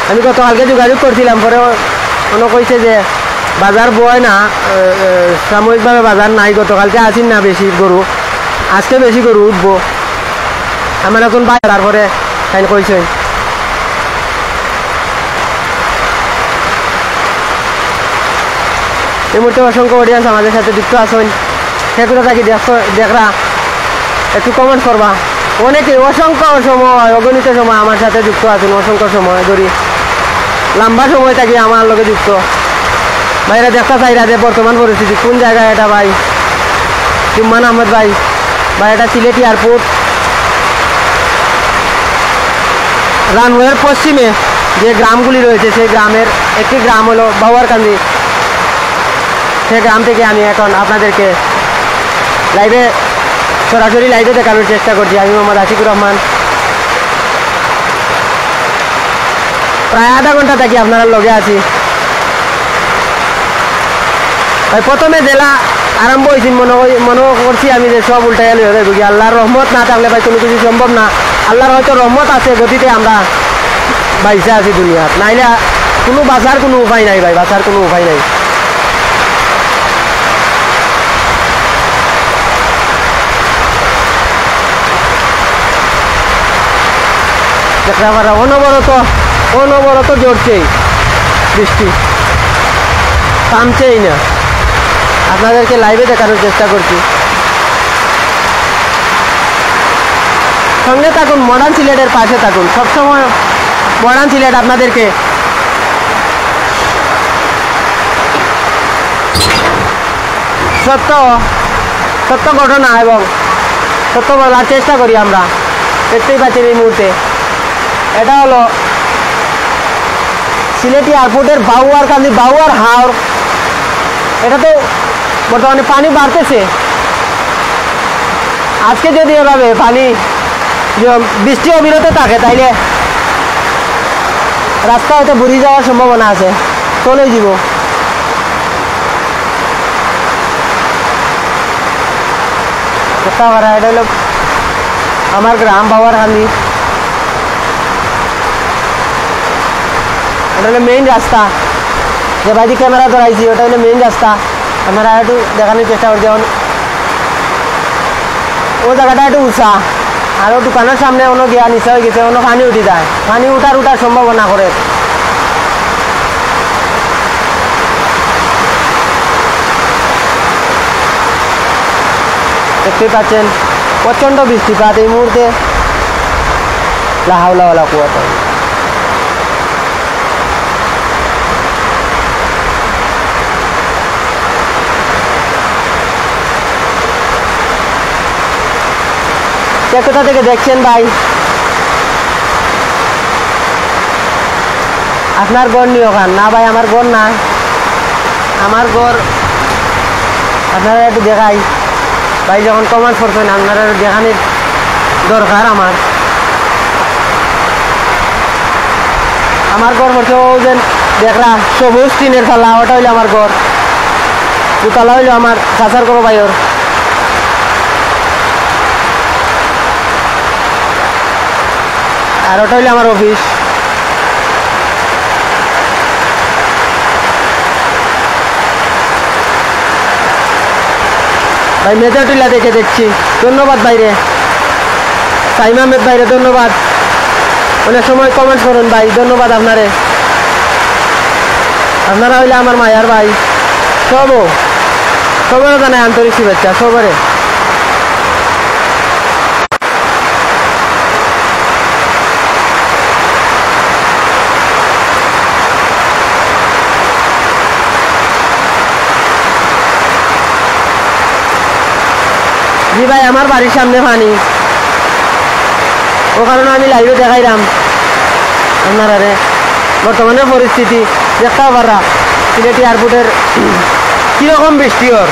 আমি গতকালকে যোগাযোগ করছিলাম, পরে কোনো কইছে যে বাজার বয় না, সাময়িকভাবে বাজার নাই, গতকালকে আসিন না বেশি গরু, আজকে বেশি গরু উঠবো। আমার এখন বাজার তারপরে তাই কইছে। এই মুহূর্তে অসংখ্য অডিয়েন্স আমাদের সাথে যুক্ত আছেন, সেগুলো থাকি দেখরা একটু কমেন্ট করবা, অনেকে অসংখ্য সময় অগণিত সময় আমার সাথে যুক্ত আছেন, অসংখ্য সময় ধরি লম্বা সময় থাকি আমার লগে যুক্ত। ভাইরা দেখতে চাইরা যে বর্তমান পরিস্থিতি কোন জায়গায় এটা ভাই জুম্মান আহমদ ভাই এটা সিলেট এয়ারপোর্ট রানওয়ের পশ্চিমে যে গ্রামগুলি রয়েছে সেই গ্রামের একটি গ্রাম হলো বাউয়ারকান্দি। সেই গ্রাম থেকে আমি এখন আপনাদেরকে লাইভে সরাসরি লাইভে দেখানোর চেষ্টা করছি। আমি মোহাম্মদ আশিকুর রহমান। প্রায় আধা ঘন্টা থাকি আপনারা লগে আছি। প্রথমে জেলা আরম্ভ হয়েছি মনে করছি আমি যে সব উল্টাই হয়ে যাবে, আল্লাহর রহমত না থাকলে ভাই কোনো কিছু সম্ভব না। আল্লাহর হয়তো রহমত আছে গতিতে আমরা বাইসে আছি দুনিয়াত, নাইলে কোনো বাঁচার কোনো উপায় নাই ভাই, বাঁচার কোনো উপায় নাই। দেখতে পারা অনবরত জড়ছেই বৃষ্টি, থামছেই না। আপনাদেরকে লাইভে দেখানোর চেষ্টা করছি, সঙ্গে থাকুন, মডার্ন সিলেটের পাশে থাকুন। সবসময় মডার্ন সিলেট আপনাদেরকে সত্য ঘটনা এবং সত্য বলার চেষ্টা করি আমরা। দেখতেই পাচ্ছেন এই মুহূর্তে এটা হলো সিলেট এয়ারপোর্টের বাউয়ারকান্দি বাউয়ার হাওর। এটা তো বর্তমানে পানি বাড়তেছে। আজকে যদি এভাবে পানি বৃষ্টি অবিরত থাকে তাইলে রাস্তা হয়তো বুড়ি যাওয়ার সম্ভাবনা আছে, চলে যাব। এটা হলো আমার গ্রাম বাউয়ারকান্দি। এটা হলো মেইন রাস্তা, যে বাইরে ক্যামেরা ধরাইছি ওটা হলো মেইন রাস্তা। আমরা একটু দেখানোর চেষ্টা করছি। ও জায়গাটা একটু উঁচা, আর ও দোকানের সামনে অন্য গিয়া নিচা হয়ে গেছে, অন্য পানি উঠি যায়, পানি উঠার সম্ভাবনা করে। দেখতেই পাচ্ছেন প্রচণ্ড বৃষ্টিপাত এই মুহূর্তে। লা হাওলা ওয়ালা কুওয়াতা। কোথা থেকে দেখছেন ভাই? আপনার গড় নিয়ে ওখান না ভাই, আমার গড় না, আমার গড় আপনারা একটু দেখাই ভাই। যখন কমেন্ট করছেন আপনারা দেখানোর দরকার। আমার গড় করছে ও যে দেখরা সবুজ টিনের খালা, ওটা হইলো আমার গড়। দুতলা হইলো আমার চাচার করো ভাইয়ের। আর ওটা হইলে আমার অফিস। ভাই মেজর টিলা দেখে দেখছি, ধন্যবাদ ভাইরে, সাইম আহমেদ ভাইরে ধন্যবাদ। অনেক সময় কমেন্ট করুন ভাই, ধন্যবাদ আপনারে। আপনারা হইলে আমার মায়ার ভাই। সবরে জানাই আন্তরিক শুভেচ্ছা, সবরে। জি ভাই, আমার বাড়ির সামনে পানি, ও কারণে আমি লাইভে দেখাইলাম আপনারা বর্তমানে পরিস্থিতি দেখতেও পারা সিলেট এয়ারপোর্টের কিরকম বৃষ্টি ওর।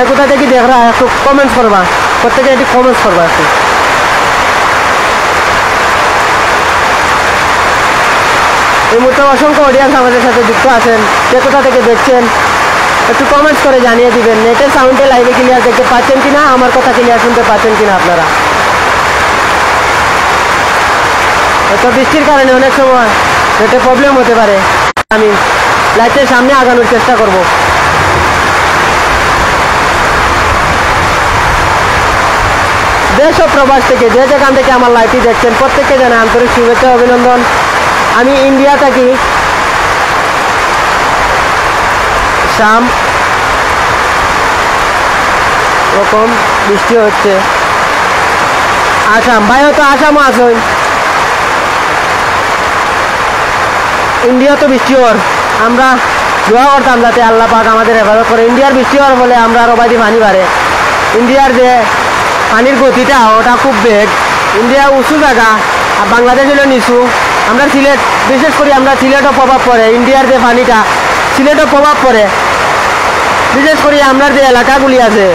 কোথা থেকে দেখরা একটু কমেন্টস করবা, প্রত্যেকে একটু কমেন্টস করবা একটু। এই মুহূর্তে অসংখ্য অডিয়েন্স আমাদের সাথে যুক্ত আছেন, যে কোথা থেকে দেখছেন একটু কমেন্টস করে জানিয়ে দিবেন। নেটের সাউন্ডে লাইভে ক্লিয়ার দেখতে পাচ্ছেন কিনা, আমার কথা ক্লিয়ার শুনতে পাচ্ছেন কিনা আপনারা। তো বৃষ্টির কারণে অনেক সময় নেটে প্রবলেম হতে পারে। আমি লাইটের সামনে আগানোর চেষ্টা করব। দেশ ও প্রবাস থেকে যে যেখান থেকে আমার লাইভটি দেখছেন প্রত্যেককে জানাই আন্তরিক শুভেচ্ছা অভিনন্দন। আমি ইন্ডিয়া থাকি, আসাম রকম বৃষ্টি হচ্ছে। আসাম ভাই হয়তো আসামও আছে, ইন্ডিয়া তো বৃষ্টি হওয়ার আমরা দোয়া করতাম যাতে আল্লাহ পাক আমাদের হেফাজত করে। ইন্ডিয়ার বৃষ্টি হওয়ার ফলে আমরা আরো বাইরে পানি বাড়ে। ইন্ডিয়ার যে পানির গতিটা ওটা খুব বেগ। ইন্ডিয়া উঁচু জায়গা আর বাংলাদেশ হলো নিচু। আমরা সিলেট, বিশেষ করে আমরা সিলেটও প্রভাব পড়ে, ইন্ডিয়ার যে পানিটা সিলেটও প্রভাব পড়ে। বিশেষ করে আমরা যে এলাকাগুলি আছে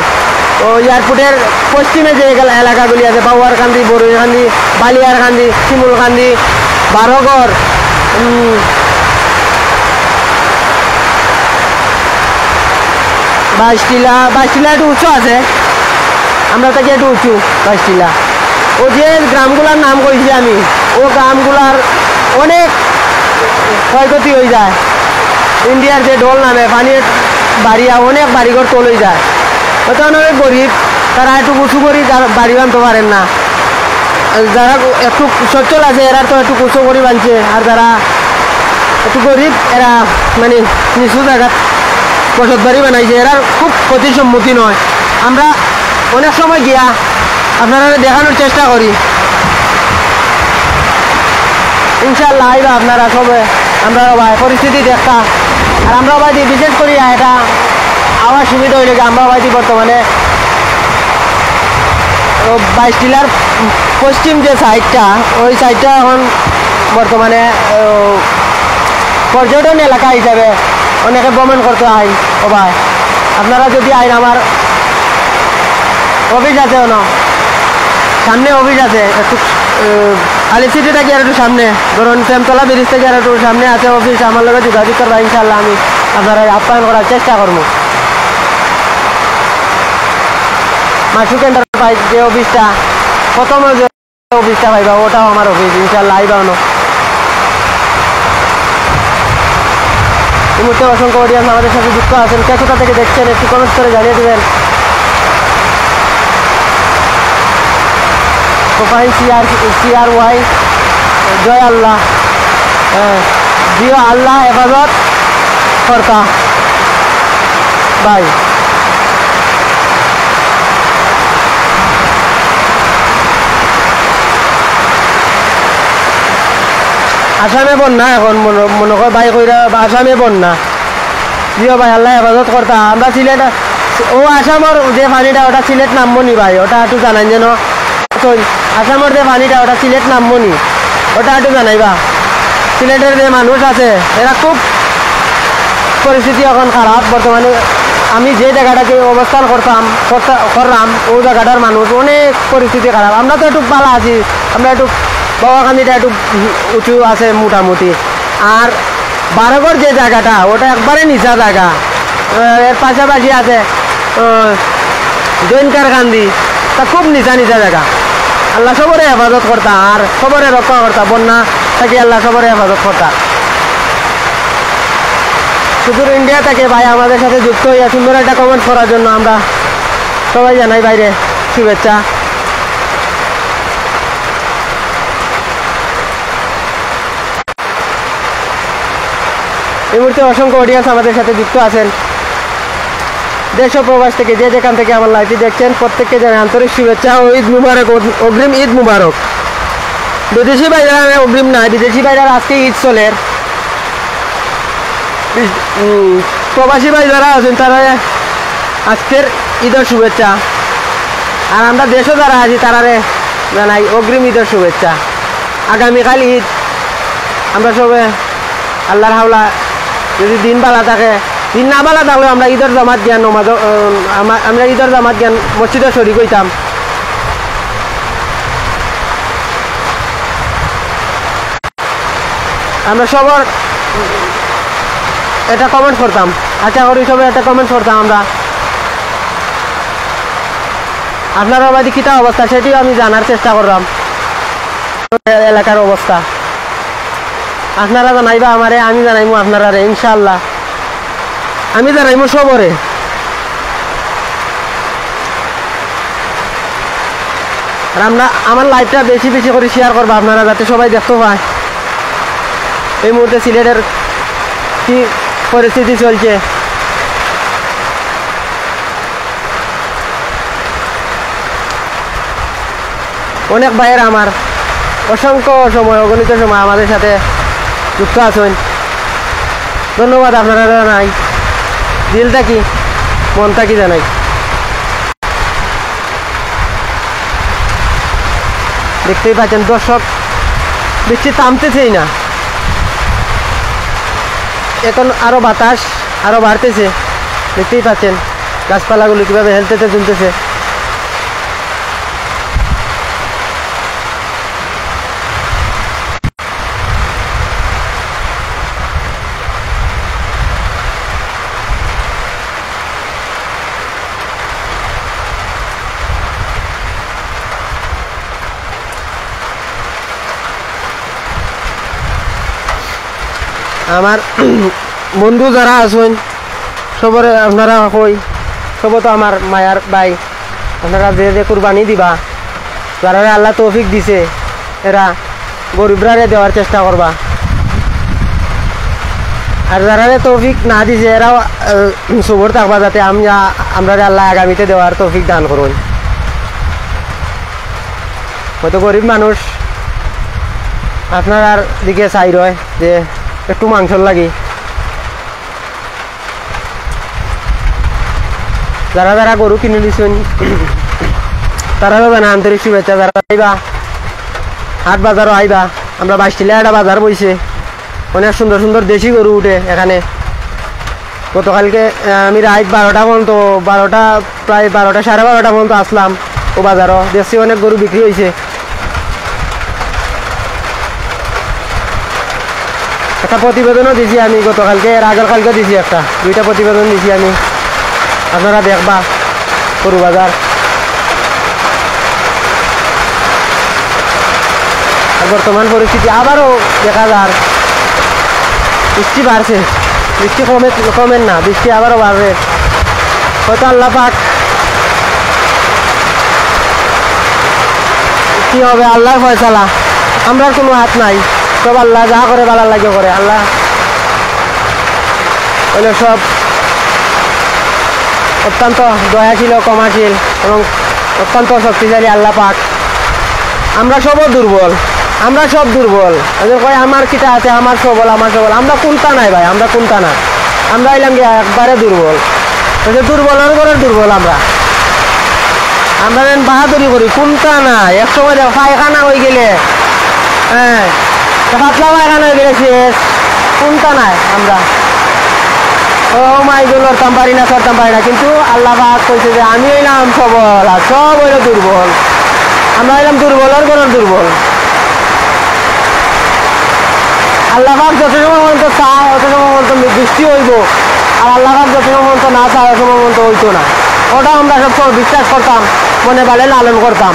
ও এয়ারপোর্টের পশ্চিমে যে এলাকাগুলি আছে, বাউয়ারকান্দি, বরুইকান্দি, বালিয়ারকান্দি, শিমুলকান্দি, বারোগড়, বাইশটিলা একটু উঁচু আছে, আমরা থেকে একটু উঁচু বাইশটিলা। ও যে গ্রামগুলার নাম কইছি আমি, ও গ্রামগুলার অনেক ক্ষয়ক্ষতি হয়ে যায়। ইন্ডিয়ার যে ঢোল নামে পানির বাড়িয়া অনেক বাড়িঘর তোল হয়ে যায়। হয়তো অনেক গরিব, তারা একটু উঁচু করি বাড়ি বানতে পারেন না। যারা একটু সচ্ছল আছে এরা তো একটু উঁচু করি বানছে, আর যারা একটু গরিব এরা মানে নিচু জায়গা বসত বাড়ি বানাইছে, এরা খুব ক্ষতির সম্মুখীন হয়। আমরা অনেক সময় গিয়া আপনারা দেখানোর চেষ্টা করি। ইনশাল্লাহ আইবা আপনারা সবে, আমরা ভাই পরিস্থিতি দেখা। আর আমরা ভাই বিশেষ করি এটা আমার সুবিধা হইলে আমরা ভাই বর্তমানে 22 পশ্চিম যে সাইডটা, ওই সাইডটা এখন বর্তমানে পর্যটন এলাকা হিসাবে অনেকে ভ্রমণ করতে আইন। ও ভাই আপনারা যদি আইন, আমার অফিস আছে না সামনে, অফিস আছে একটু আলি সিটি থেকে আর একটু সামনে, ধরুন সেমতলা ব্রিজ থেকে আর একটু সামনে আছে অফিস। আমার লোক যোগাযোগ করবা, ইনশাল্লাহ আমি আপনারা আপ্যায়ন করার চেষ্টা করবো। মাসুক এন্টারপ্রাইজ যে অফিসটা প্রথম যে অফিসটা পাইবা ওটাও আমার অফিস, ইনশাল্লাহ আইবা না। এই মুহূর্তে অসংখ্য অডিয়েন্স আমাদের সাথে যুক্ত আছেন। কে কোথা থেকে দেখছেন একটু কমেন্ট করে জানিয়ে দেবেন। প্রোফাইল CRY জয় আল্লাহ, জিও আল্লাহ হেফাজত কর্তা ভাই। আসামে বন্যা এখন মনে কর ভাই কইরা, আসামে বন্যা জিও ভাই আল্লাহ হেফাজত কর্তা। আমরা সিলেট ও আসামের যে পানিটা ওটা সিলেট নামবনি ভাই, ওটা একটু জানাই যেন। আসামের যে পানিটা ওটা সিলেট নামবনি, ওটা একটু জানাইবা। সিলেটের যে মানুষ আছে এরা খুব পরিস্থিতি এখন খারাপ বর্তমানে। আমি যে জায়গাটাকে অবস্থান করলাম ওই জায়গাটার মানুষ অনেক পরিস্থিতি খারাপ। আমরা তো একটু পালা আছি, আমরা একটু বাবাকান্দিটা একটু উঁচু আছে মোটামুটি। আর বারোগড় যে জায়গাটা ওটা একবারে নিচা জায়গা, এর পাশাপাশি আছে জৈনকার কান্দি, তা খুব নিচা জায়গা। আল্লাহ সবরে হেফাজত করতা আর সবরে রক্ষা করতা, বন্যা থাকি আল্লাহ সবরে হেফাজত করতা। শুধু ইন্ডিয়া থেকে ভাই আমাদের সাথে যুক্ত হইয়া সুন্দর একটা কমেন্ট করার জন্য আমরা সবাই জানাই বাইরে শুভেচ্ছা। এই মুহূর্তে অসংখ্য অডিয়েন্স আমাদের সাথে যুক্ত আছেন দেশ ও প্রবাস থেকে, যে যেখান থেকে আমার লাইভটি দেখছেন প্রত্যেককে জানাই আন্তরিক শুভেচ্ছা ও ঈদ মুবারক, অগ্রিম ঈদ মুবারক। বিদেশি ভাইরা অগ্রিম না, বিদেশি ভাইরা আজকে ঈদ চলে। প্রবাসী ভাই যারা আছেন তারা আজকের ঈদের শুভেচ্ছা। আর আমরা দেশও যারা আছি তারা জানাই অগ্রিম ঈদের শুভেচ্ছা। আগামীকাল ঈদ, আমরা সবে আল্লাহর হাওলা যদি দিন বালা থাকে, দিন না বালা থাকলেও আমরা ঈদের জামাত জ্ঞান নমাজ, আমরা ঈদের জামাত জ্ঞান মসজিদে শরীক হইতাম। আমরা সবার এটা কমেন্ট করতাম, আশা করি সবাই একটা কমেন্ট করতাম। আমরা আপনারা বাদী কিতা অবস্থা সেটিও আমি জানার চেষ্টা করলাম, এলাকার অবস্থা আপনারা জানাইবা আমারে, আমি জানাইমু আপনারা রে, ইনশাল্লাহ আমি জানাইমু সবরে। আর আমরা আমার লাইভটা বেশি বেশি করে শেয়ার করবা আপনারা, যাতে সবাই দেখতে পায় এই মুহূর্তে সিলেটের কি পরিস্থিতি চলছে। অনেক ভাইয়ের আমার অসংখ্য সময় অগণিত সময় আমাদের সাথে যুক্ত আছেন। ধন্যবাদ আপনারা জানাই, দিলটা কি মনটা কি জানাই। দেখতেই পাচ্ছেন দর্শক, বৃষ্টি থামতেছেই না, এখন আরো বাতাস আরো বাড়তেছে। দেখতেই পাচ্ছেন গাছপালাগুলো কিভাবে হেলতেতে তুলতেছে। আমার বন্ধু যারা আছেন সবরে আপনারা কই, সব তো আমার মায়ার ভাই, আপনারা যে যে কুরবানি দিবা, যারা আল্লাহ তৌফিক দিছে এরা গরিবরারে দেওয়ার চেষ্টা করবা, আর যারা তৌফিক না দিছে এরাও সবর থাকবা যাতে আমরা আল্লাহ আগামীতে দেওয়ার তৌফিক দান করুন। হয়তো গরিব মানুষ আপনার দিকে চাই রয় যে একটু মাংসর লাগি, যারা যারা গরু কিনে দিচ্ছেন তারাও জানা আন্তরিক শুভেচ্ছা। যারা আইবা হাট বাজারও আইবা, আমরা 22 একটা বাজার বইছে, অনেক সুন্দর সুন্দর দেশি গরু উঠে এখানে। গতকালকে আমি রাত 12টা পর্যন্ত, প্রায় 12টা সাড়ে 12টা পর্যন্ত আসলাম ও বাজারও, দেখছি অনেক গরু বিক্রি হয়েছে। একটা প্রতিবেদনও দিছি আমি গতকালকে, এর আগের কালকে দিছি একটা, 2টা প্রতিবেদন দিছি আমি, আপনারা দেখবা গরু বাজার। আর বর্তমান পরিস্থিতি আবারও দেখা যার বৃষ্টি বাড়ছে, বৃষ্টি কমেন না, বৃষ্টি আবারও বাড়বে। হয়তো আল্লাহ পাক কি হবে আল্লাহর ফয়সালা, আমরার কোনো হাত নাই, সব আল্লাহ যা করে ভালো লাগে করে। আল্লাহ হইলে সব অত্যন্ত দয়াশীল ও ক্ষমাশীল এবং অত্যন্ত শক্তিশালী আল্লাহ পাক। আমরা সবও দুর্বল, আমরা সব দুর্বল। এদের কয় আমার কিটা আছে, আমার সবল, আমার সবল। আমরা কোনটা নাই ভাই, আমরা কোনটা না, আমরা এলাম গিয়ে একবারে দুর্বল। দুর্বলের করে দুর্বল আমরা বাহাদুরি করি, কোনটা না। এক সময় দেখো পায়খানা হয়ে গেলে, হ্যাঁ পাতলা পায়খানা হয়ে গেলে শেষ, কোনটা নাই আমরা। ও মাইগুলো লড়তাম পারি না, করতাম পারি না, কিন্তু আল্লাহ পাক কইছে যে আমি এলাম সবল আর সব হইলো দুর্বল। আমরা এলাম দুর্বলের করে দুর্বল। আল্লাহ পাক যত সময় পর্যন্ত চায় অত সময় পর্যন্ত বৃষ্টি হইব, আর আল্লাহ পাক যত সময় পর্যন্ত না চায় অত সময় পর্যন্ত হইতো না। ওটা আমরা সব বিশ্বাস করতাম, মনে ভালে লালন করতাম।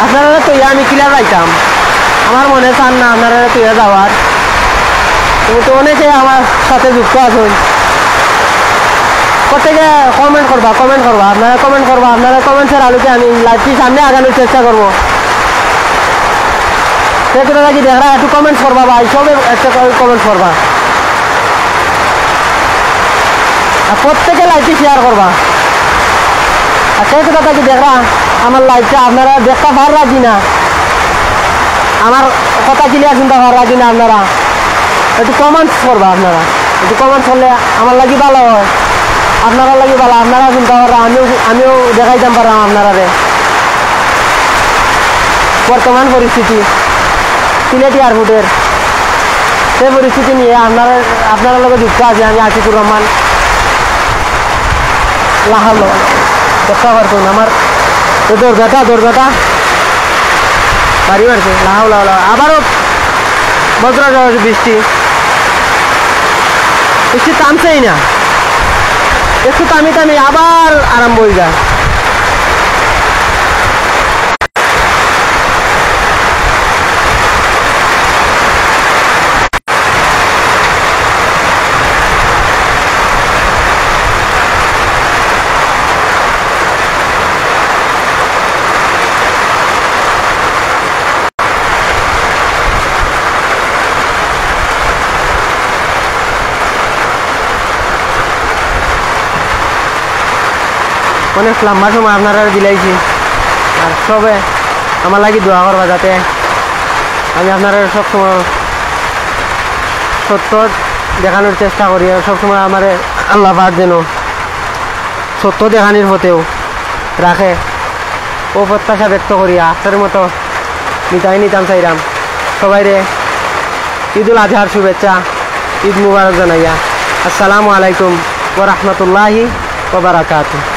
আপনারা তৈয়া আমি কিলা যাইতাম, আমার মনে চান না আপনারা তৈয়া যাওয়ার। তুমি তো অনেকে আমার সাথে যুক্ত আছেন, প্রত্যেকে কমেন্ট করবা, আপনারা কমেন্ট করবা, আপনারা কমেন্টসের আলোকে আমি লাইভটি সামনে আগানোর চেষ্টা করবো। সেটা কি দেখা একটু কমেন্টস করবা ভাই, সবে একটা কমেন্টস করবা, আর প্রত্যেকে লাইভটি শেয়ার করবা। আর সেই কথা কি দেখা আমার লাইভটা আপনারা দেখা ভার রাখি না, আমার কথা ক্লিয়ার শুনতে ভার রাখি না, আপনারা একটু কমেন্টস করবা। আপনারা একটু কমেন্টস করলে আমার লাগি ভালো হয়, আপনারা লাগি ভালো, আপনারা শুনতে পারা, আমিও দেখাইতাম পারলাম আপনারা। বর্তমান পরিস্থিতি সিলেট এয়ারপোর্টের, সেই পরিস্থিতি নিয়ে আপনারা লগে যুক্ত আছে আমি আশিকুর রহমান লাহাল। দেখা পারতুন আমার দৌড়গাটা বাড়ি বাড়ছে লাহাও লাহাও, আবারও বজ্র বৃষ্টি থামছেই না, একটু থামি আবার আরম্ভ হয়ে যায়। অনেক লম্বা সময় আপনারা দিলাইছি আর সবে আমার লাগি দোয়া করবা যাতে আমি আপনারা সবসময় সত্য দেখানোর চেষ্টা করি আর সবসময় আমার আল্লাহ পাক যেন সত্য দেখানির পথেও রাখে ও প্রত্যাশা ব্যক্ত করি আজকের মতো নিতাই নিতাম চাইরাম সবাইরে ঈদুল আজহার শুভেচ্ছা ঈদ মুবারক জানাইয়া আসসালামু আলাইকুম ওয়া রাহমাতুল্লাহি ওয়া বারাকাতুহু।